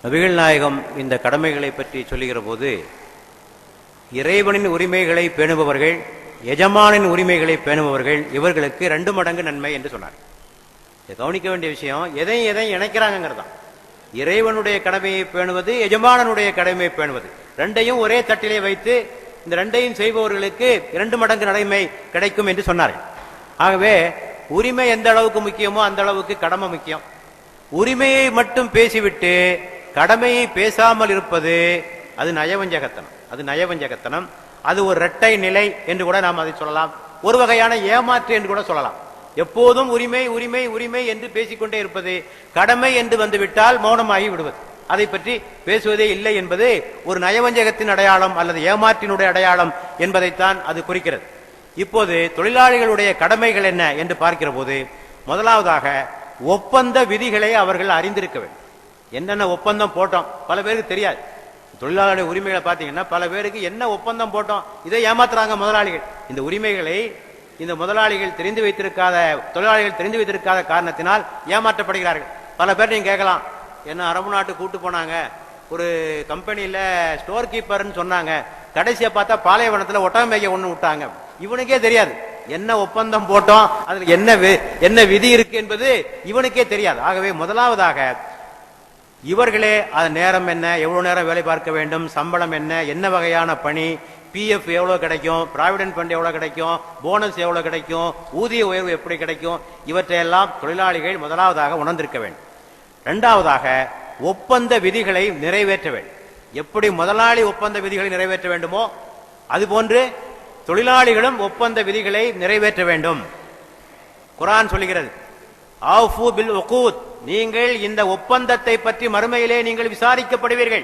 நபிகள் நாயகம் இந்த கடமைகளை பற்றி சொல்லுகிற போது இறைவனின் உரிமைகளை பேணுபவர்கள், எஜமானின் உரிமைகளை பேணுபவர்கள், இவர்களுக்கு 2 மடங்கு நன்மை என்று சொன்னார். கவனிக்க வேண்டிய விஷயம், எதையும் இணைக்கிறாங்கிறதான். இறைவனுடைய கடமையை பேணுவது, எஜமானனுடைய கடமையை பேணுவது, 2ஐயும் ஒரே தட்டிலே வைத்து இந்த 2ஐயும் செய்பவர்களுக்கு 2 மடங்கு நன்மை கிடைக்கும் என்று சொன்னார்கள். ஆகவே உரிமை எந்த அளவுக்கு முக்கியமோ அந்த அளவுக்கு கடமை முக்கியம். உரிமையை மட்டும் பேசிவிட்டு கடமையை பேசாமல் இருப்பது அது நயவஞ்சகத்தனம். அது ஒரு இரட்டை நிலை என்று கூட நாம் அதை சொல்லலாம். ஒரு வகையான ஏமாற்று என்று கூட சொல்லலாம். எப்போதும் உரிமை உரிமை உரிமை என்று பேசிக்கொண்டே இருப்பது, கடமை என்று வந்துவிட்டால் மௌனமாகி விடுவது, அதை பற்றி பேசுவதே இல்லை என்பது ஒரு நயவஞ்சகத்தின் அடையாளம் அல்லது ஏமாற்றினுடைய அடையாளம் என்பதைத்தான் அது குறிக்கிறது. இப்போது தொழிலாளிகளுடைய கடமைகள் என்ன என்று பார்க்கிற போது, முதலாவதாக ஒப்பந்த விதிகளை அவர்கள் அறிந்திருக்க வேண்டும். என்னென்ன ஒப்பந்தம் போட்டோம் பல பேருக்கு தெரியாது. தொழிலாளருடைய உரிமைகளை பார்த்தீங்கன்னா பல பேருக்கு என்ன ஒப்பந்தம் போட்டோம், இதை ஏமாத்துறாங்க முதலாளிகள். இந்த உரிமைகளை இந்த முதலாளிகள் தெரிந்து வைத்திருக்காத, தொழிலாளிகள் தெரிந்து வைத்திருக்காத காரணத்தினால் ஏமாற்றப்படுகிறார்கள். பல பேர் நீங்க கேட்கலாம், என்ன அரபு நாட்டு கூட்டு போனாங்க, ஒரு கம்பெனியில ஸ்டோர் கீப்பர்னு சொன்னாங்க, கடைசியை பார்த்தா பாலைவனத்தில் ஒட்டகம் மேய்க்க ஒண்ணு விட்டாங்க. இவனுக்கே தெரியாது என்ன ஒப்பந்தம் போட்டோம், அதுல என்ன விதி இருக்கு என்பது இவனுக்கே தெரியாது. ஆகவே முதலாவதாக இவர்களே அது நேரம் என்ன, எவ்வளவு நேரம் வேலை பார்க்க வேண்டும், சம்பளம் என்ன வகையான பணி, பிஎஃப் எவ்வளவு கிடைக்கும், ப்ராவிடன்ட் ஃபண்ட் எவ்வளவு கிடைக்கும், போனஸ் எவ்வளவு கிடைக்கும், ஊதிய உயர்வு எப்படி கிடைக்கும், இவற்றையெல்லாம் தொழிலாளிகள் முதலாவதாக உணர்ந்திருக்க வேண்டும். 2வதாக ஒப்பந்த விதிகளை நிறைவேற்ற வேண்டும். எப்படி முதலாளி ஒப்பந்த விதிகளை நிறைவேற்ற வேண்டுமோ அதுபோன்று தொழிலாளிகளும் ஒப்பந்த விதிகளை நிறைவேற்ற வேண்டும். குர்ஆன் சொல்லுகிறது, ஆஃபு பில் உகூத், நீங்கள் இந்த ஒப்பந்தத்தை பற்றி மறுமையிலே நீங்கள் விசாரிக்கப்படுவீர்கள்.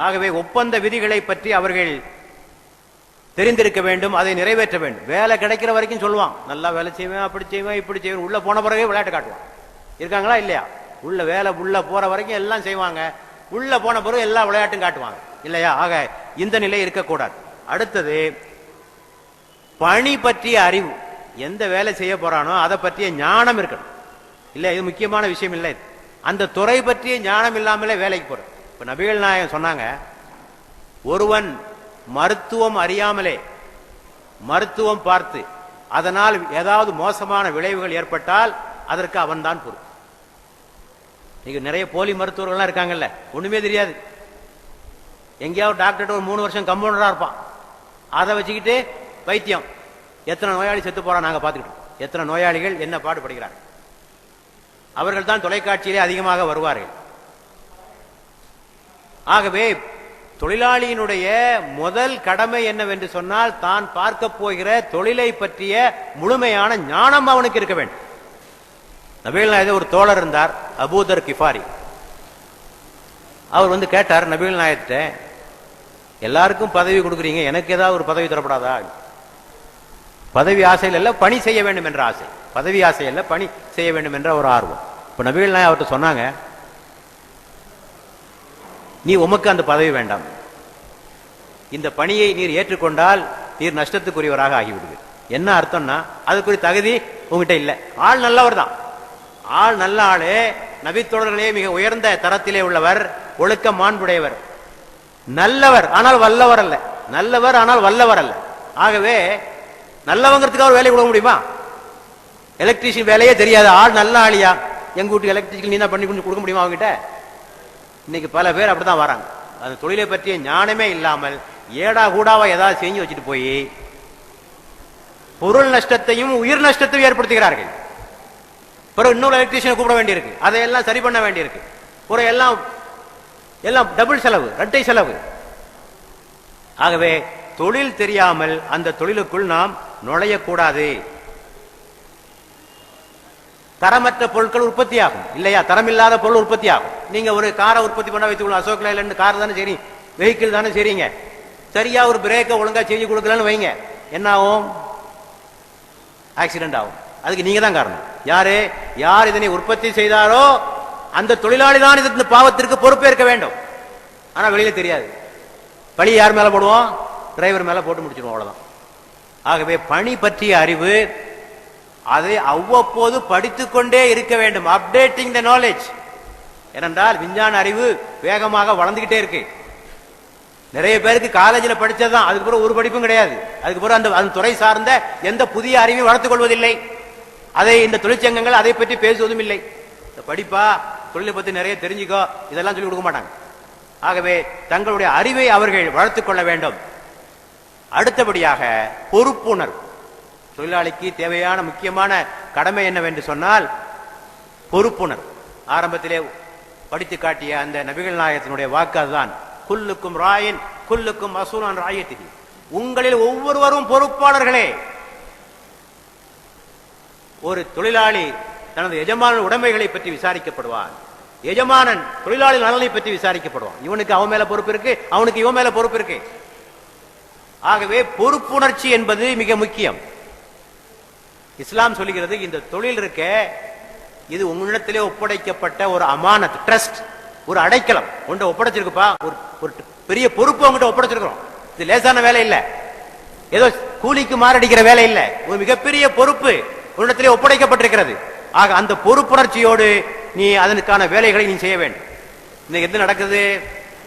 ஆகவே ஒப்பந்த விதிகளை பற்றி அவர்கள் தெரிந்திருக்க வேண்டும், அதை நிறைவேற்ற வேண்டும். வேலை கிடைக்கிற வரைக்கும் சொல்லுவான், நல்லா வேலை செய்வேன், அப்படி செய்வேன், இப்படி செய்வேன். உள்ள போன பிறகு விளையாட்டு காட்டுவான். இருக்காங்களா இல்லையா? உள்ள வேலை உள்ள போற வரைக்கும் எல்லாம் செய்வாங்க, உள்ள போன பிறகு எல்லா விளையாட்டும் காட்டுவாங்க இல்லையா? ஆக இந்த நிலை இருக்கக்கூடாது. அடுத்தது பணி பற்றிய அறிவு, எந்த வேலை செய்ய போறானோ அதை பற்றிய ஞானம் இருக்கணும். இல்ல இது முக்கியமான விஷயம் இல்லை. அந்த துறை பற்றிய ஞானம் இல்லாமலே வேலைக்கு போற. இப்ப நபிகள் நாயகம் சொன்னாங்க, ஒருவன் மருத்துவம் அறியாமலே மருத்துவம் பார்த்து அதனால் ஏதாவது மோசமான விளைவுகள் ஏற்பட்டால் அதற்கு அவன் தான் பொறுப்பு. நீங்க நிறைய போலி மருத்துவர்கள்லாம் இருக்காங்கல்ல, ஒண்ணுமே தெரியாது. எங்கேயாவது டாக்டர் ஒரு 3 வருஷம் கம்பவுண்டரா இருப்பான், அதை வச்சுக்கிட்டு வைத்தியம். எத்தனை நோயாளி செத்து போறான் நாங்க பார்த்துக்கிட்டோம். எத்தனை நோயாளிகள் என்ன பாடுபடுகிறார்கள். அவர்கள் தான் தொலைக்காட்சியிலே அதிகமாக வருவார்கள். ஆகவே தொழிலாளியினுடைய முதல் கடமை என்னவென்று சொன்னால், தான் பார்க்க போகிற தொழிலை பற்றிய முழுமையான ஞானம் அவனுக்கு இருக்க வேண்டும். நபிகள் நாயகம் ஒரு தோழர் இருந்தார், அபூதர் கிஃபாரி. அவர் கேட்டார் நபிகள் நாயகத்தை, எல்லாருக்கும் பதவி கொடுக்குறீங்க, எனக்கு ஏதாவது ஒரு பதவி தரப்படாதா? பதவி ஆசையில் அல்ல, பணி செய்ய வேண்டும் என்ற ஆசை. பதவி ஆசை அல்ல, பணி செய்ய வேண்டும் என்ற ஒரு ஆர்வம். இப்ப நபிகள் நாயகம் அவர்கிட்ட சொன்னாங்க, நீ உமக்கு அந்த பதவி வேண்டாம், இந்த பணியை நீர் ஏற்றுக்கொண்டால் நீர் நஷ்டத்துக்குரியவராக ஆகிவிடுது. என்ன அர்த்தம்னா, அதுக்குரிய தகுதி உங்ககிட்ட இல்லை. ஆள் நல்லவர் தான், ஆள் நல்ல ஆளு, நபித்தோழர்களே மிக உயர்ந்த தரத்திலே உள்ளவர், ஒழுக்க மாண்புடையவர், நல்லவர் ஆனால் வல்லவர் அல்ல, நல்லவர் ஆனால் வல்லவர் அல்ல. ஆகவே நல்லவங்கிறதுக்கு அவர் வேலை கொடுக்க முடியுமா? எலக்ட்ரீஷியன் வேலையே தெரியாது, ஆள் நல்ல ஆளியா, எங்க வீட்டு எலக்ட்ரிக்கல் நீ தான் பண்ணி கொடுக்க முடியுமா அவங்ககிட்ட? இன்னைக்கு பல பேர் அப்படிதான் வராங்க. அந்த தொழிலை பற்றிய ஞானமே இல்லாமல் ஏடா கூடாவா ஏதாவது செஞ்சு வச்சுட்டு போய் பொருள் நஷ்டத்தையும் உயிர் நஷ்டத்தையும் ஏற்படுத்துகிறார்கள். பிறகு இன்னொரு எலக்ட்ரீஷியனை கூப்பிட வேண்டியிருக்கு, அதையெல்லாம் சரி பண்ண வேண்டியிருக்கு. ஒரு எல்லாம் டபுள் செலவு, இரட்டை செலவு. ஆகவே தொழில் தெரியாமல் அந்த தொழிலுக்குள் நாம் நுழையக்கூடாது. தரமற்ற பொருட்கள் உற்பத்தி ஆகும் இல்லையா? தரமில்லாத பொருள் உற்பத்தி ஆகும். நீங்க ஒரு காரை உற்பத்தி பண்ண வைத்துக்கொள்ள, அசோக் லைலண்ட் கார் தானே சரி, வெஹிக்கிள் தானே சரிங்க, சரியா ஒரு பிரேக்கை ஒழுங்கா செஞ்சு கொடுக்கலன்னு வைங்க, என்ன ஆகும்? ஆக்சிடென்ட் ஆகும். அதுக்கு நீங்க தான் காரணம். யார் இதனை உற்பத்தி செய்தாரோ அந்த தொழிலாளி தான் இந்த பாவத்திற்கு பொறுப்பேற்க வேண்டும். ஆனா வெளியில தெரியாது. பழி யார் மேல போடுவோம்? டிரைவர் மேல போட்டு முடிச்சிருவோம், அவ்வளவுதான். ஆகவே பணி பற்றிய அறிவு, அதை அவ்வப்போது படித்துக்கொண்டே இருக்க வேண்டும். Updating the knowledge. ஏனென்றால் விஞ்ஞான அறிவு வேகமாக வளர்ந்துகிட்டே இருக்கு. நிறைய பேருக்கு காலேஜில் படிச்சதுதான், அதுக்கு பிறகு ஒரு படிப்பும் கிடையாது. அதுக்கு பிறகு அந்த துறை சார்ந்த எந்த புதிய அறிவையும் வளர்த்துக் கொள்வதில்லை. அதை இந்த தொழிற்சங்கங்கள் அதை பற்றி பேசுவதும் இல்லை. படிப்பா, தொழிலை பத்தி நிறைய தெரிஞ்சுக்கோ, இதெல்லாம் சொல்லி கொடுக்க மாட்டாங்க. ஆகவே தங்களுடைய அறிவை அவர்கள் வளர்த்துக் கொள்ள வேண்டும். அடுத்தபடியாக பொறுப்புணர்வு. தொழிலாளிக்கு தேவையான முக்கியமான கடமை என்னவென்று சொன்னால் பொறுப்புணர்வு. ஆரம்பத்திலே படித்து காட்டிய அந்த நபிகள் நாயகத்தினுடைய வாக்கு அதுதான், குல்லுக்கும் ராயின் குல்லுக்கும் மசூலான் ராயத்திகி. உங்களில் ஒவ்வொருவரும் பொறுப்பாளர்களே. ஒரு தொழிலாளி தனது எஜமான உடைமைகளை பற்றி விசாரிக்கப்படுவான், எஜமானன் தொழிலாளி நலனை பற்றி விசாரிக்கப்படுவான். இவனுக்கு அவன் மேல பொறுப்பு இருக்கு, அவனுக்கு இவன் மேல பொறுப்பு இருக்கு. ஆகவே பொறுப்புணர்ச்சி என்பது மிக முக்கியம். இஸ்லாம் சொல்லுகிறது, இந்த தொழில் இருக்க இது உங்களிடத்திலே ஒப்படைக்கப்பட்ட ஒரு அமானத், ட்ரஸ்ட், ஒரு அடைக்கலம். ஒன்றை ஒப்படைச்சிருக்குப்பா, ஒரு பெரிய பொறுப்பு உங்ககிட்ட ஒப்படைச்சிருக்கிறோம். இது லேசான வேலை இல்லை, ஏதோ கூலிக்கு மாரடிக்கிற வேலை இல்லை, ஒரு மிகப்பெரிய பொறுப்பு உன்னிடத்திலே ஒப்படைக்கப்பட்டிருக்கிறது. ஆக அந்த பொறுப்புணர்ச்சியோடு நீ அதற்கான வேலைகளை நீ செய்ய வேண்டும். இன்னைக்கு எது நடக்குது,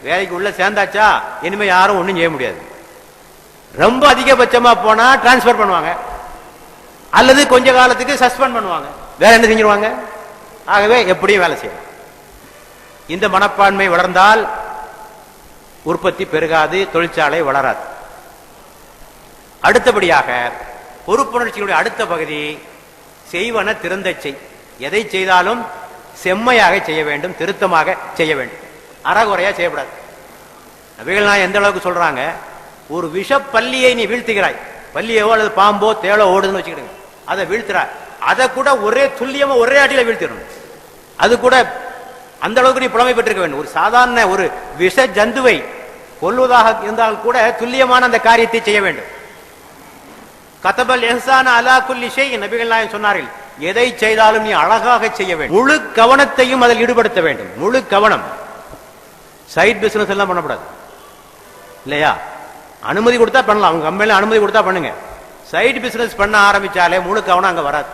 வேலைக்கு உள்ள சேர்ந்தாச்சா இனிமே யாரும் ஒன்றும் செய்ய முடியாது. ரொம்ப அதிகபட்சமா போனா டிரான்ஸ்பர் பண்ணுவாங்க, அல்லது கொஞ்ச காலத்துக்கு சஸ்பெண்ட் பண்ணுவாங்க, வேற என்ன செஞ்சிருவாங்க. ஆகவே எப்படியும் வேலை செய்யலாம். இந்த மனப்பான்மை வளர்ந்தால் உற்பத்தி பெருகாது, தொழிற்சாலை வளராது. அடுத்தபடியாக பொறுப்புணர்ச்சியுடைய அடுத்த பகுதி செய்வன திருந்த செய். எதை செய்தாலும் செம்மையாக செய்ய வேண்டும், திருத்தமாக செய்ய வேண்டும், அறகுறையா செய்யக்கூடாது. நபிகள் நான் எந்த அளவுக்கு சொல்றாங்க, ஒரு விஷ பள்ளியை நீ வீழ்த்துகிறாய், பள்ளியோ அல்லது பாம்போ தேளோ ஓடுதுன்னு வச்சுக்கிடுங்க, அதை வீழ்த்துறாய், அதை கூட ஒரே துல்லியமா ஒரே அடியில வீழ்த்திடணும். அது கூட அந்த அளவுக்கு நீ புலமை பெற்றிருக்க வேண்டும். ஒரு சாதாரண ஒரு விஷ ஜந்துவை கொல்வதாக இருந்தால் கூட துல்லியமான அந்த காரியத்தை செய்ய வேண்டும். கதபல் இஹ்சான அலா குல்லி ஷை, நபிகள் நாயகம் சொன்னார்கள், எதை செய்தாலும் நீ அழகாக செய்ய வேண்டும், முழு கவனத்தையும் அதில் ஈடுபடுத்த வேண்டும். முழு கவனம். சைட் பிசினஸ் எல்லாம் பண்ணக்கூடாது இல்லையா? அனுமதி கொடுத்தா பண்ணலாம், அவங்க கம்பெனில அனுமதி கொடுத்தா பண்ணுங்க. சைட் பிசினஸ் பண்ண ஆரம்பிச்சாலே முழு கவனம் அங்க வராது.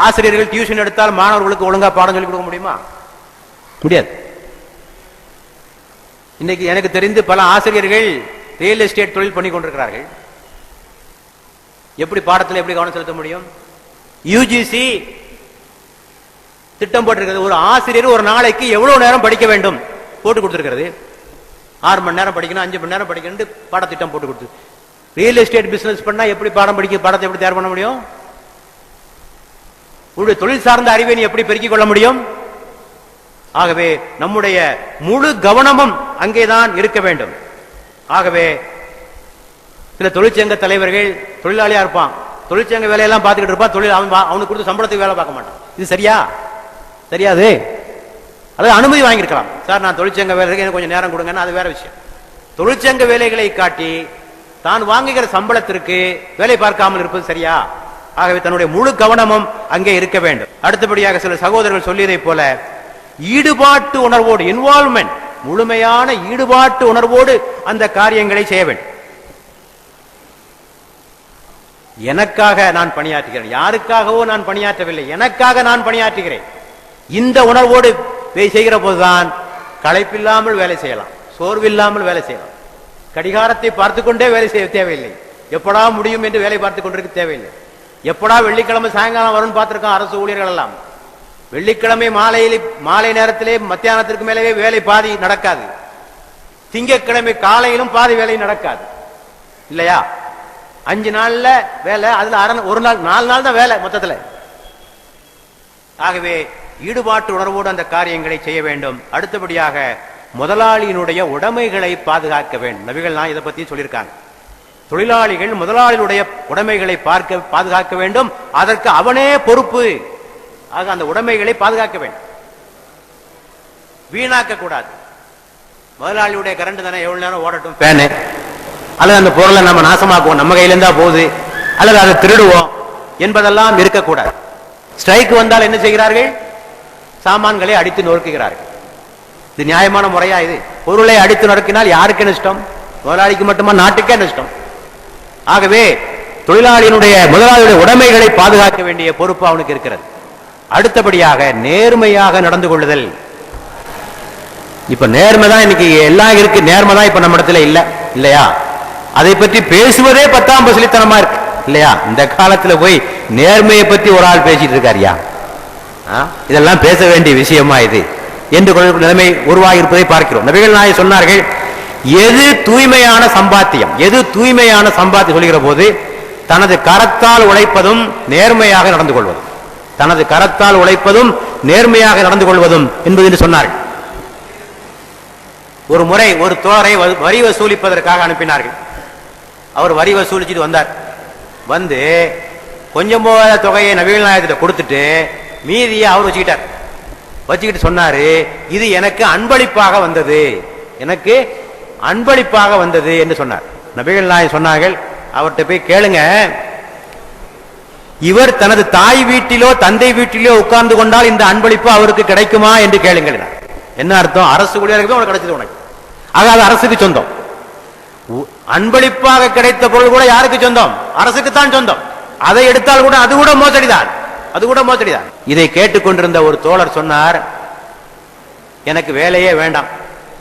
ஆசிரியர்கள் டியூஷன் எடுத்தால் மாணவர்களுக்கு ஒழுங்கா பாடம் சொல்லி கொடுக்க முடியுமா? முடியாது. இன்னைக்கு எனக்கு தெரிந்து பல ஆசிரியர்கள் ரியல் எஸ்டேட் தொழில் பண்ணி கொண்டிருக்கிறார்கள். எப்படி பாடத்தில் எப்படி கவனம் செலுத்த முடியும்? யுஜிசி திட்டம் போட்டிருக்கிறது, ஒரு ஆசிரியர் ஒரு நாளைக்கு எவ்வளவு நேரம் படிக்க வேண்டும் போட்டு கொடுத்திருக்கிறது. 6 மணி நேரம் படிக்கணும், 5 மணி நேரம் படிக்கணும் பாடத்திட்டம் போட்டு கொடுத்து. ரியல் எஸ்டேட் பிசினஸ் பண்ணா எப்படி பாடத்தை எப்படி தயார் பண்ண முடியும்? உங்களுடைய தொழில் சார்ந்த அறிவை நீ எப்படி பெருக்கிக் கொள்ள முடியும்? ஆகவே நம்முடைய முழு கவனமும் அங்கேதான் இருக்க வேண்டும். ஆகவே சில தொழிற்சங்க தலைவர்கள் தொழிலாளியா இருப்பான், தொழிற்சங்க வேலையெல்லாம் பார்த்துக்கிட்டு இருப்பான், தொழில் அவனுக்கு கொடுத்து சம்பளத்துக்கு வேலை பார்க்க மாட்டான். இது சரியா? தெரியாது. அது அனுமதி வாங்கியிருக்கலாம், சார் நான் தொழிற்சங்க வேலை எனக்கு கொஞ்சம் நேரம் கொடுங்கன்னு, அது வேற விஷயம். தொழிற்சங்க வேலைகளை காட்டி தான் வாங்குகிற சம்பளத்திற்கு வேலை பார்க்காமல் இருப்பது சரியா? ஆகவே தன்னுடைய முழு கவனமும் அங்கே இருக்க வேண்டும். அடுத்தபடியாக சில சகோதரர்கள் சொல்லியதை போல ஈடுபாட்டு உணர்வோடு, இன்வால்வ்மெண்ட், முழுமையான ஈடுபாட்டு உணர்வோடு அந்த காரியங்களை செய்ய வேண்டும். எனக்காக நான் பணியாற்றுகிறேன், யாருக்காகவோ நான் பணியாற்றவில்லை, எனக்காக நான் பணியாற்றுகிறேன். இந்த உணர்வோடு செய்கிற போதுதான் களைப்பில்லாமல் வேலை செய்யலாம், சோர்வில்லாமல் வேலை செய்யலாம். கடிகாரத்தை பார்த்து கொண்டே வேலை செய்ய தேவையில்லை, எப்படா முடியும் என்று வேலை பார்த்துக் கொண்டிருக்க தேவையில்லை. எப்படா வெள்ளிக்கிழமை சாயங்காலம் வரும்னு பார்த்திருக்கோம் அரசு ஊழியர்கள் எல்லாம். வெள்ளிக்கிழமை மாலை நேரத்திலே மத்தியானத்திற்கு மேலே வேலை பாதி நடக்காது, திங்கட்கிழமை காலையிலும் பாதி வேலை நடக்காது இல்லையா? 5 நாள்ல வேலை, அதுல ஒரு நாள் 4 நாள் தான் வேலை மொத்தத்தில். ஆகவே ஈடுபாட்டு உணர்வோடு அந்த காரியங்களை செய்ய வேண்டும். அடுத்தபடியாக முதலாளியினுடைய உடைமைகளை பாதுகாக்க வேண்டும். நபிகள் நான் இதை பத்தி சொல்லியிருக்காங்க. தொழிலாளிகள் முதலாளியுடைய உடைமைகளை பாதுகாக்க வேண்டும், அதற்கு அவனே பொறுப்பு. ஆக அந்த உடைமைகளை பாதுகாக்க வேண்டும், வீணாக்க கூடாது. முதலாளியுடைய கரண்ட் தானே, எவ்வளவு நேரம் ஓடட்டும் ஃபேனு, அல்லது அந்த பொருளை நம்ம நாசமாக்குவோம், நம்ம கையில இருந்தா போகுது, அல்லது அதை திருடுவோம் என்பதெல்லாம் இருக்கக்கூடாது. ஸ்ட்ரைக் வந்தால் என்ன செய்கிறார்கள்? சாமான்களை அடித்து நொறுக்குகிறார்கள். இது நியாயமான முறையா? இது பொருளை அடித்து நொறுக்கினால் யாருக்கு நஷ்டம்? முதலாளிக்கு மட்டுமா, நாட்டுக்கே நஷ்டம். ஆகவே தொழிலாளியினுடைய முதலாளியுடைய உடைமைகளை பாதுகாக்க வேண்டிய பொறுப்பு அவனுக்கு இருக்கிறது. அடுத்தபடியாக நேர்மையாக நடந்து கொள்ளுதல். இப்ப நேர்மை தான் இன்னைக்கு எல்லாம் இருக்கு, நேர்மை தான் இப்ப நம்ம இடத்துல இல்ல இல்லையா? அதை பற்றி பேசுவதே 10ஆம் பசலித்தனமா இருக்கு இல்லையா? இந்த காலத்துல போய் நேர்மையை பற்றி ஒரு ஆள் பேசிட்டு இருக்காரியா? இதெல்லாம் பேச வேண்டிய விஷயமா இது என்று நிலைமை உருவாகி இருப்பதை பார்க்கிறோம். நபிகள் நாயகம் சொன்னார்கள், எது தூய்மையான சம்பாத்தியம், எது தூய்மையான சம்பாத்தியம் சொல்கிற போது தனது கரத்தால் உழைப்பதும் நேர்மையாக நடந்து கொள்வதும், தனது கரத்தால் உழைப்பதும் நேர்மையாக நடந்து கொள்வதும் என்பது என்று சொன்னார்கள். ஒரு முறை ஒரு தோழரை வரி வசூலிப்பதற்காக அனுப்பினார்கள். அவர் வரி வசூலிச்சுட்டு வந்தார். வந்து கொஞ்சம் போத தொகையை நபிகள் நாயகத்திட்ட கொடுத்துட்டு மீதியை அவர் வச்சுக்கிட்டு சொன்னாரு, இது எனக்கு அன்பளிப்பாக வந்தது, எனக்கு அன்பளிப்பாக வந்தது என்று சொன்னார். நபிகள் நாயகம் சொன்னார்கள், அவர்கிட்ட போய் கேளுங்க, இவர் தனது தாய் வீட்டிலோ தந்தை வீட்டிலோ உட்கார்ந்து கொண்டால் இந்த அன்பளிப்பு அவருக்கு கிடைக்குமா என்று கேளுங்கள். என்ன அர்த்தம்? அரசு ஊழியருக்கு உனக்கு கிடைச்சது, உனக்கு ஆகாது, அரசுக்கு சொந்தம். அன்பளிப்பாக கிடைத்த பொருள் கூட யாருக்கு சொந்தம்? அரசுக்குத்தான் சொந்தம். அதை எடுத்தால் கூட அது கூட மோசடிதான், அது கூட மோசடிதான். இதை கேட்டுக்கொண்டிருந்த ஒரு தோழர் சொன்னார், எனக்கு வேலையே வேண்டாம்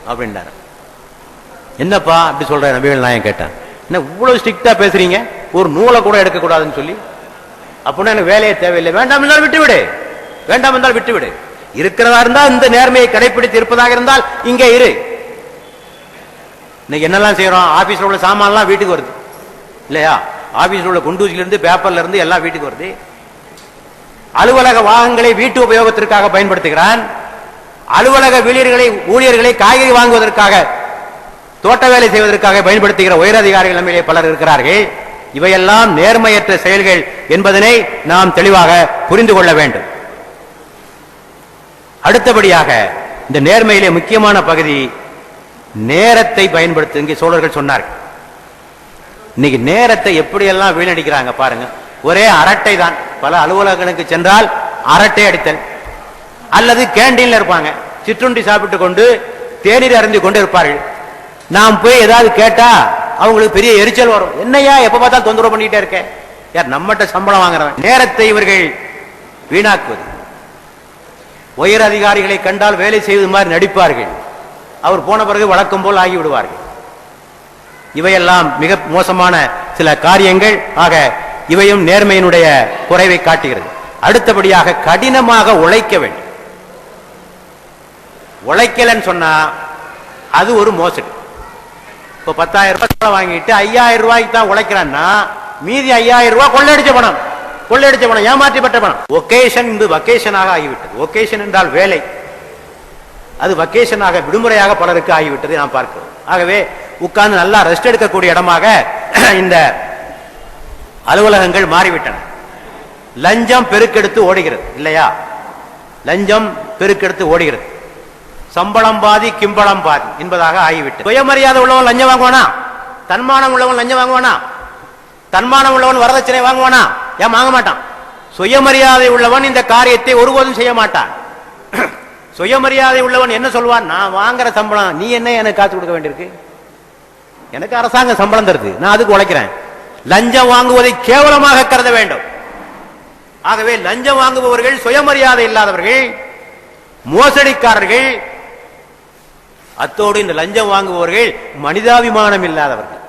அப்படின்னாரு. என்னப்பா அப்படி சொல்ற நபிகள் நாயகம் கேட்டான். என்ன இவ்வளவு ஸ்ட்ரிக்டா பேசுறீங்க, ஒரு நூலை கூட எடுக்க கூடாதுன்னு சொல்லி? அப்படின்னா எனக்கு வேலையே தேவையில்லை, வேண்டாம் என்றால் விட்டுவிடு, வேண்டாம் என்றால் விட்டுவிடு. இருக்கிறதா இருந்தால் இந்த நேர்மையை கடைபிடித்து இருப்பதாக இருந்தால் இங்கே இரு. இன்னைக்கு என்னெல்லாம் செய்யறோம்? ஆபீஸ்ல உள்ள சாமான்லாம் வீட்டுக்கு வருது இல்லையா? ஆபீஸ்ல உள்ள குண்டூசில இருந்து பேப்பர்ல இருந்து எல்லாம் வீட்டுக்கு வருது. அலுவலக வாகனங்களை வீட்டு உபயோகத்திற்காக பயன்படுத்துகிறான். அலுவலக ஊழியர்களை காய்கறி வாங்குவதற்காக, தோட்ட வேலை செய்வதற்காக பயன்படுத்துகிற உயரதிகாரிகள் நம்மிலே பலர் இருக்கிறார்கள். இவையெல்லாம் நேர்மையற்ற செயல்கள் என்பதனை நாம் தெளிவாக புரிந்து கொள்ள வேண்டும். அடுத்தபடியாக இந்த நேர்மையிலே முக்கியமான பகுதி நேரத்தை பயன்படுத்து. இங்கே சோழர்கள் சொன்னார்கள், இன்னைக்கு நேரத்தை எப்படியெல்லாம் வீணடிக்கிறாங்க பாருங்க. ஒரே அரட்டை தான். பல அலுவலகங்களுக்கு சென்றால் அரட்டை அடித்தல், அல்லது கேண்டீன்ல இருப்பாங்க, சிற்றுண்டி சாப்பிட்டு கொண்டு தேநீர் அருந்தி கொண்டு இருப்பார்கள். நாம் போய் ஏதாவது கேட்டா அவங்களுக்கு பெரிய எரிச்சல் வரும். என்னையா எப்ப பார்த்தா தொந்தரவு பண்ணிட்டே இருக்க, யார் நம்மகிட்ட சம்பளம் வாங்குறவன். நேரத்தை இவர்கள் வீணாக்குவது. உயர் அதிகாரிகளை கண்டால் வேலை செய்வது மாதிரி நடிப்பார்கள். அவர் போன பிறகு வழக்கம் போல் ஆகிவிடுவார்கள். இவையெல்லாம் மிக மோசமான சில காரியங்கள். ஆக இவையும் நேர்மையினுடைய குறைவை காட்டுகிறது. அடுத்தபடியாக கடினமாக உழைக்க வேண்டும். உழைக்கலன்னு சொன்னா அது ஒரு மோசடி. இப்போ 10,000 ரூபாய் வாங்கிட்டு 5,000 ரூபாய்க்கு தான் உழைக்கிறான்னா மீதி 5,000 ரூபாய் கொள்ளையடிச்ச பணம், கொள்ளையடிச்ச பணம், ஏமாற்றப்பட்ட பணம். ஒகேஷன் இது வகேஷனாக ஆகிவிட்டது. ஒகேஷன் என்றால் வேலை, அது வகேஷனாக விடுமுறையாக பலருக்கு ஆகிவிட்டதை நாம் பார்க்கிறோம். ஆகவே உட்கார்ந்து நல்லா ரெஸ்ட் எடுக்கக்கூடிய இடமாக இந்த அலுவலகங்கள் மாறிவிட்டன. லஞ்சம் பெருக்கெடுத்து ஓடுகிறது இல்லையா? லஞ்சம் பெருக்கெடுத்து ஓடுகிறது. சம்பளம் பாதி கிம்பளம் பாதி என்பதாக ஆகிவிட்டது. சுயமரியாதை உள்ளவன் லஞ்சம் வாங்குவானா? தன்மானம் உள்ளவன் லஞ்சம் வாங்குவானா? தன்மானம் உள்ளவன் வரதட்சணை வாங்குவானா? ஏன் வாங்க மாட்டான்? சுயமரியாதை உள்ளவன் இந்த காரியத்தை ஒருபோதும் செய்ய மாட்டான். சுயமரியாதை உள்ளவன் என்ன சொல்வான்? நான் வாங்குற சம்பளம் நீ என்ன எனக்கு காத்து கொடுக்க வேண்டியிருக்கு? எனக்கு அரசாங்க சம்பளம் தருது, நான் அதுக்கு உழைக்கிறேன். லஞ்சம் வாங்குவதை கேவலமாக கருத வேண்டும். ஆகவே லஞ்சம் வாங்குபவர்கள் சுயமரியாதை இல்லாதவர்கள், மோசடிக்காரர்கள். அத்தோடு இந்த லஞ்சம் வாங்குபவர்கள் மனிதாபிமானம் இல்லாதவர்கள்.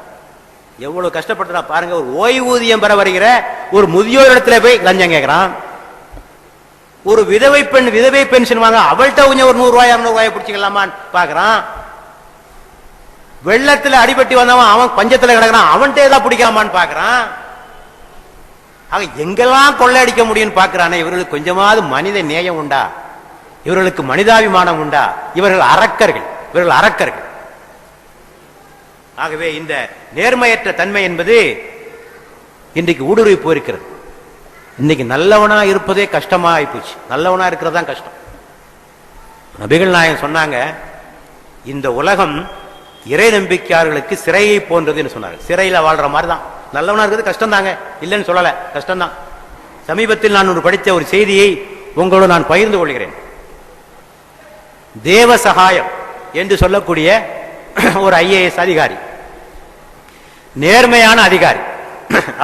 எவ்வளவு கஷ்டப்பட்டு பாருங்க. ஒரு ஓய்வூதியம் பெற வருகிற ஒரு முதியோர் இடத்துல போய் லஞ்சம் கேட்கிறான். ஒரு விதவை பென்ஷன் வாங்க அவள்கிட்ட கொஞ்சம் ஒரு 100 ரூபாய் 200 ரூபாய் பிடிச்சிக்கலாமான்னு பாக்குறான். வெள்ளத்துல அடிபட்டு வந்தவன் அவன் பஞ்சத்துல கிடக்கிறான், அவன்கிட்ட ஏதாவது பிடிக்கலாமான்னு பாக்குறான். ஆக எங்கெல்லாம் கொள்ளையடிக்க முடியும்னு பாக்குறானே, இவர்களுக்கு கொஞ்சமாவது மனித நேயம் உண்டா? இவர்களுக்கு மனிதாபிமானம் உண்டா? இவர்கள் அரக்கர்கள், இவர்கள் அரக்கர்கள். ஆகவே இந்த நேர்மையற்ற தன்மை என்பது இன்றைக்கு ஊடுருவி போயிருக்கிறது. இன்னைக்கு நல்லவனா இருப்பதே கஷ்டமா ஆயிப்போச்சு. நல்லவனா இருக்கிறது தான் கஷ்டம். நபிகள் நாயகம் சொன்னாங்க, இந்த உலகம் இறை நம்பிக்கையாளர்களுக்கு சிறையை போன்றது சொன்னாங்க. சிறையில வாழ்ற மாதிரி தான். நல்லவனா இருக்கிறது கஷ்டம் தாங்க, இல்லைன்னு சொல்லல, கஷ்டம் தான். சமீபத்தில் நான் ஒரு படித்த ஒரு செய்தியை உங்களோடு நான் பகிர்ந்து கொள்கிறேன். தேவ சகாயம் என்று சொல்லக்கூடிய ஒரு IAS அதிகாரி, நேர்மையான அதிகாரி.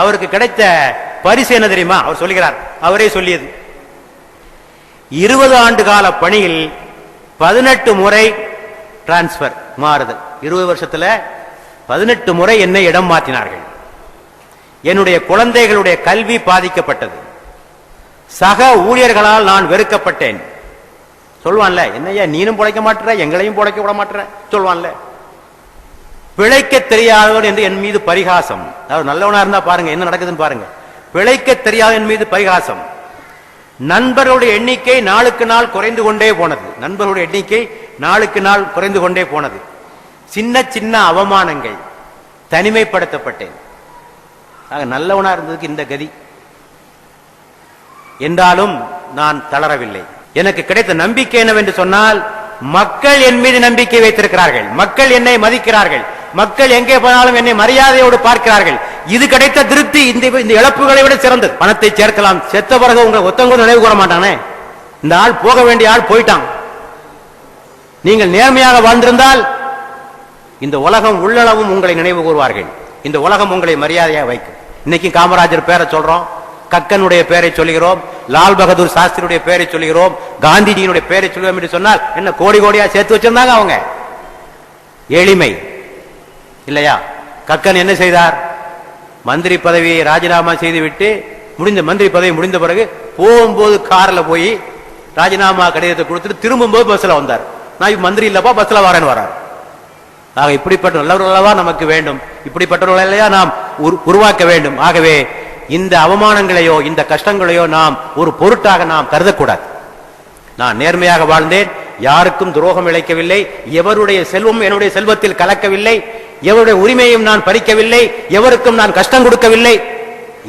அவருக்கு கிடைத்த பரிசு என்ன தெரியுமா? அவர் சொல்லுகிறார், அவரே சொல்லியது. 20 ஆண்டு கால பணியில் 18 முறை டிரான்ஸ்பர் மாறுதல். 20 வருஷத்துல 18 முறை என்னை இடம் மாற்றினார்கள். என்னுடைய குழந்தைகளுடைய கல்வி பாதிக்கப்பட்டது. சக ஊழியர்களால் நான் வெறுக்கப்பட்டேன். சொல்வான்ல, என்னையா நீனும் பிழைக்க மாட்டேற, எங்களையும் பிழைக்க விட மாட்டேற சொல்வான்ல. பிழைக்க தெரியாதவன் என்று என் மீது பரிகாசம். அதாவது நல்லவனா இருந்தா பாருங்க என்ன நடக்குதுன்னு பாருங்க. பிழைக்க தெரியாத என் மீது பரிகாசம். நண்பர்களுடைய எண்ணிக்கை நாளுக்கு நாள் குறைந்து கொண்டே போனது. நண்பர்களுடைய எண்ணிக்கை நாளுக்கு நாள் குறைந்து கொண்டே போனது. சின்ன சின்ன அவமானங்கள், தனிமைப்படுத்தப்பட்டேன். நல்லவனா இருந்ததுக்கு இந்த கதி. என்றாலும் நான் தளரவில்லை. எனக்கு கிடைத்த நம்பிக்கை என்னவென்று சொன்னால், மக்கள் என் மீது நம்பிக்கை வைத்திருக்கிறார்கள், மக்கள் என்னை மதிக்கிறார்கள், மக்கள் எங்கே போனாலும் என்னை மரியாதையோடு பார்க்கிறார்கள். இது கிடைத்த திருப்தி இந்த இழப்புகளை விட சிறந்தது. பணத்தை சேர்க்கலாம், செத்த பிறகு உங்களை ஒத்தங்க நினைவு கூற மாட்டானே. இந்த ஆள் போக வேண்டிய ஆள் போயிட்டான். நீங்கள் நேர்மையாக வாழ்ந்திருந்தால் இந்த உலகம் உள்ளளவும் உங்களை நினைவு கூறுவார்கள். இந்த உலகம் உங்களை மரியாதையாக வைக்கும். இன்னைக்கு காமராஜர் பேரை சொல்றோம், கக்கனுடைய பெயரை சொல்லுகிறோம், லால் பகதூர் சாஸ்திரியுடைய பெயரை சொல்லுகிறோம், காந்திஜியினுடைய பெயரை சொல்லுவோம் என்று சொன்னால் என்ன கோடி கோடியா சேர்த்து வச்சிருந்தாங்க அவங்க. எளிமை இல்லையா? கக்கன் என்ன செய்தார்? மந்திரி பதவியை ராஜினாமா செய்துவிட்டு மந்திரி பதவி முடிந்த பிறகு போகும்போது கார்ல போய் ராஜினாமா கடிதத்தை கொடுத்துட்டு திரும்பும்போது பஸ்ல வந்தார். நான் மந்திரி இல்லப்பா பஸ்ல வரேன்னு வரார். ஆக இப்படிப்பட்ட நல்லவர்களா நமக்கு வேண்டும், இப்படிப்பட்டவர்களையா நாம் உருவாக்க வேண்டும். ஆகவே இந்த அவமானங்களையோ இந்த கஷ்டங்களையோ நாம் ஒரு பொருட்டாக நாம் கருதக்கூடாது. நான் நேர்மையாக வாழ்ந்தேன், யாருக்கும் துரோகம் இழைக்கவில்லை, எவருடைய செல்வம் என்னுடைய செல்வத்தில் கலக்கவில்லை, எவருடைய உரிமையும் நான் பறிக்கவில்லை, எவருக்கும் நான் கஷ்டம் கொடுக்கவில்லை.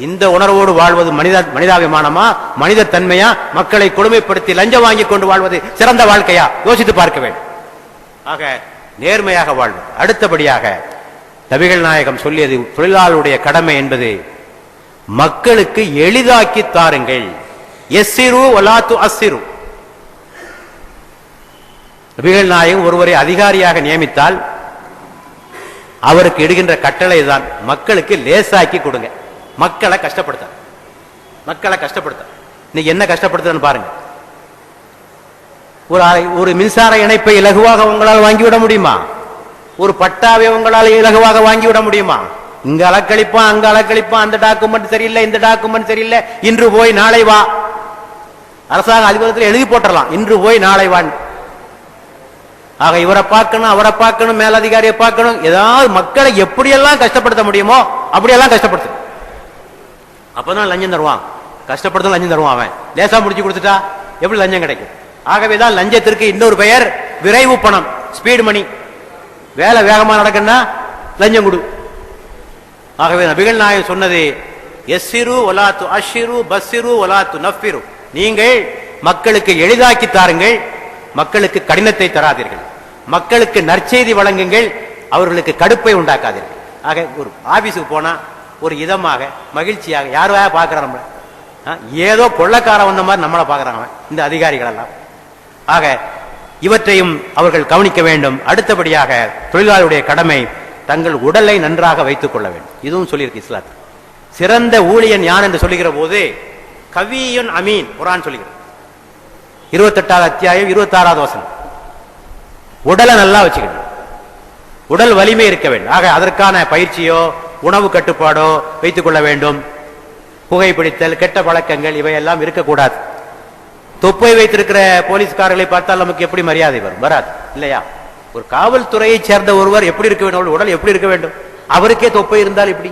இந்த உணர்வோடு வாழ்வது மனிதாபிமானமா, மனித தன்மையா? மக்களை கொடுமைப்படுத்தி லஞ்சம் வாங்கி கொண்டு வாழ்வது சிறந்த வாழ்க்கையா? யோசித்து பார்க்க வேண்டும். ஆக நேர்மையாக வாழ்வது. அடுத்தபடியாக நபிகள் நாயகம் சொல்லியது, தொழிலாளருடைய கடமை என்பது மக்களுக்கு எளிதாக்கி தாருங்கள். எஸ்ஸிரு வலா துஅஸ்ஸிரு. நபிகள் நாயகம் ஒருவரை அதிகாரியாக நியமித்தால் அவருக்கு இடுகின்ற கட்டளை தான், மக்களுக்கு லேசாக்கி கொடுங்க, மக்களை கஷ்டப்படுத்த. மக்களை கஷ்டப்படுத்த இன்னைக்கு என்ன கஷ்டப்படுத்துன்னு பாருங்க. ஒரு மின்சார இணைப்பை இலகுவாக உங்களால் வாங்கிவிட முடியுமா? ஒரு பட்டாவை உங்களால் இலகுவாக வாங்கிவிட முடியுமா? இங்க அலக்களிப்பான், அங்க அலக்களிப்பான், அந்த டாக்குமெண்ட் சரியில்லை, இந்த டாக்குமெண்ட் சரியில்லை, இன்று போய் நாளை வா. அரசாங்க அதிபரத்தில் எழுதி போட்டுடலாம், இன்று போய் நாளை வா. ஆக இவரை பார்க்கணும், அவரை பார்க்கணும், மேலதிகாரியை பார்க்கணும். ஏதாவது மக்களை எப்படியெல்லாம் கஷ்டப்படுத்த முடியுமோ அப்படியெல்லாம் கஷ்டப்படுத்த. அப்பதான் லஞ்சம் தருவான். கஷ்டப்படுத்த லஞ்சம் தருவான். அவன் லேசா முடிச்சு கொடுத்துட்டா எப்படி லஞ்சம் கிடைக்கும்? ஆகவேதான் லஞ்சத்திற்கு இன்னொரு பெயர் விரைவு பணம், ஸ்பீட் மணி. வேலை வேகமா நடக்குன்னா லஞ்சம் கொடு. ஆகவே நபிகள் நாயகம் சொன்னது, எஸ்ஸிரு வலா துஅஷ்ஷிரு பஸ்ஸிரு வலா துனஃபிரு. நீங்கள் மக்களுக்கு எளிதாக்கி தாருங்கள், மக்களுக்கு கடினத்தை தராதீர்கள், மக்களுக்கு நற்செய்தி வழங்குங்கள், அவர்களுக்கு கடுப்பை உண்டாக்காதீர்கள். ஆக ஒரு ஆபீஸுக்கு போனா ஒரு இதமாக மகிழ்ச்சியாக யாராவது பார்க்கிறான் நம்மள, ஏதோ கொள்ளக்காரன் வந்த மாதிரி நம்மளை பார்க்கறாங்க இந்த அதிகாரிகள் எல்லாம். ஆக இவற்றையும் அவர்கள் கவனிக்க வேண்டும். அடுத்தபடியாக தொழிலாளருடைய கடமை தங்கள் உடலை நன்றாக வைத்துக் கொள்ள வேண்டும். இதுவும் சொல்லியிருக்கு இஸ்லாத்தில். சிறந்த ஊழியன் யான் என்று சொல்லுகிற போது கவியுன் அமீன் குர்ஆன் சொல்லுகிறது. 28வது அத்தியாயம் 26வது வசனம். உடலை நல்லா வச்சுக்கணும், உடல் வலிமை இருக்க வேண்டும். ஆக அதற்கான பயிற்சியோ உணவு கட்டுப்பாடோ வைத்துக் கொள்ள வேண்டும். புகைப்பிடித்தல், கெட்ட பழக்கங்கள் இவையெல்லாம் இருக்கக்கூடாது. தொப்பை வைத்திருக்கிற போலீஸ்காரர்களை பார்த்தால் நமக்கு எப்படி மரியாதை வரும்? வராது இல்லையா? ஒரு காவல்துறையை சேர்ந்த ஒருவர் எப்படி இருக்க வேண்டும், உடல் எப்படி இருக்க வேண்டும்? அவருக்கே தொப்பை இருந்தால் எப்படி?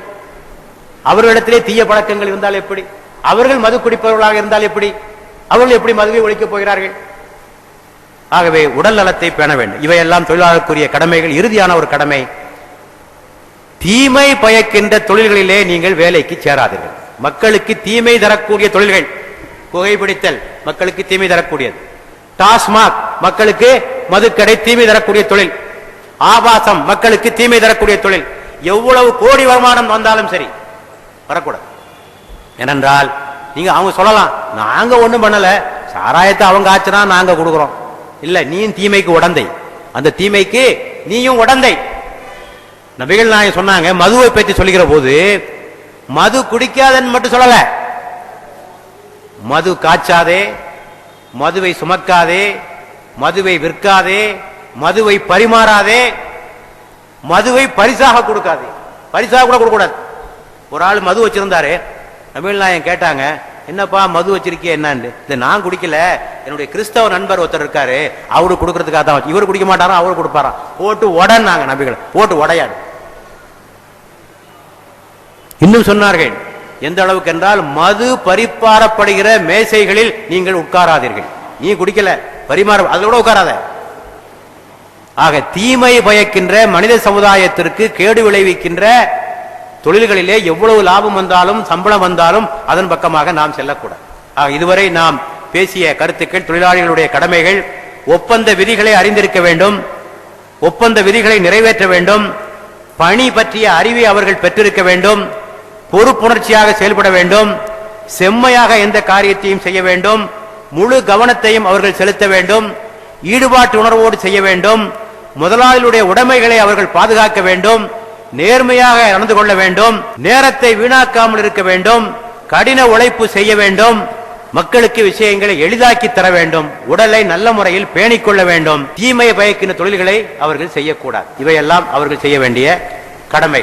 அவர்களிடத்திலே தீய பழக்கங்கள் இருந்தால் எப்படி? அவர்கள் மது குடிப்பவர்களாக இருந்தால் எப்படி? அவர்கள் எப்படி மதுவை ஒழிக்கப் போகிறார்கள்? ஆகவே உடல் நலத்தை பேண வேண்டும். இவையெல்லாம் தொழிலாளருக்குரிய கடமைகள். இறுதியான ஒரு கடமை, தீமை பயக்கின்ற தொழில்களிலே நீங்கள் வேலைக்கு சேராதீர்கள். மக்களுக்கு தீமை தரக்கூடிய தொழில்கள், புகைப்பிடித்தல் மக்களுக்கு தீமை தரக்கூடியது, டாஸ்மாக் மக்களுக்கு மதுக்கடை தீமை தரக்கூடிய தொழில், ஆபாசம் மக்களுக்கு தீமை தரக்கூடிய தொழில். எவ்வளவு கோடி வருமானம் வந்தாலும் சரி வரக்கூடாது. ஏனென்றால் நீங்க அவங்க சொல்லலாம், நாங்க ஒண்ணும் பண்ணல, சாராயத்தை அவங்க ஆச்சுனா நாங்க கொடுக்கிறோம். இல்ல, நீயும் தீமைக்கு உடந்தை, அந்த தீமைக்கு நீயும் உடந்தை. நபிகள் நாயகம் சொன்னாங்க, மதுவை பற்றி சொல்லுகிற போது மது குடிக்காதன்னு மட்டும் சொல்லல, மது காய்ச்சாதே, மதுவை சுமக்காதே, மதுவை விற்காதே, மதுவை பரிமாறாதே, மதுவை பரிசாக கொடுக்காதே. பரிசாக கூட கொடுக்கூடாது. ஒரு ஆள் மது வச்சிருந்தாரு. நபிகள் கேட்டாங்க, என்னப்பா மது வச்சிருக்கிய என்னன்னு. இதை நான் குடிக்கல, என்னுடைய கிறிஸ்தவ நண்பர் ஒருத்தர் இருக்காரு, அவரு கொடுக்கறதுக்காக தான் வச்சு. இவர் குடிக்க மாட்டாரா, அவரு கொடுப்பாராம். போட்டு உடனாங்க நபிகள், போட்டு உடையாடு. இன்னும் சொன்னார்கள், எந்த அளவுக்கு என்றால், மது பரிமாறப்படுகிற மேசைகளில் நீங்கள் உட்காராதீர்கள். நீ குடிக்கல, பரிமாற அதோட உட்காராத. ஆக தீமை பயக்கின்ற மனித சமுதாயத்திற்கு கேடு விளைவிக்கின்ற தொழில்களிலே எவ்வளவு லாபம் வந்தாலும் சம்பளம் வந்தாலும் அதன் பக்கமாக நாம் செல்லக்கூடாது. ஆக இதுவரை நாம் பேசிய கருத்துக்கள், தொழிலாளிகளுடைய கடமைகள், ஒப்பந்த விதிகளை அறிந்திருக்க வேண்டும், ஒப்பந்த விதிகளை நிறைவேற்ற வேண்டும், பணி பற்றிய அறிவை அவர்கள் பெற்றிருக்க வேண்டும், பொறுப்புணர்ச்சியாக செயல்பட வேண்டும், செம்மையாக எந்த காரியத்தையும் செய்ய வேண்டும், முழு கவனத்தையும் அவர்கள் செலுத்த வேண்டும், ஈடுபாட்டு உணர்வோடு செய்ய வேண்டும், முதலாளிகளுடைய உடைமைகளை அவர்கள் பாதுகாக்க வேண்டும், நேர்மையாக நடந்து கொள்ள வேண்டும், நேரத்தை வீணாக்காமல் இருக்க வேண்டும், கடின உழைப்பு செய்ய வேண்டும், மக்களுக்கு விஷயங்களை எளிதாக்கி தர வேண்டும், உடலை நல்ல முறையில் பேணிக்கொள்ள வேண்டும், தீமையை பயக்கின்ற தொழில்களை அவர்கள் செய்யக்கூடாது. இவையெல்லாம் அவர்கள் செய்ய வேண்டிய கடமை.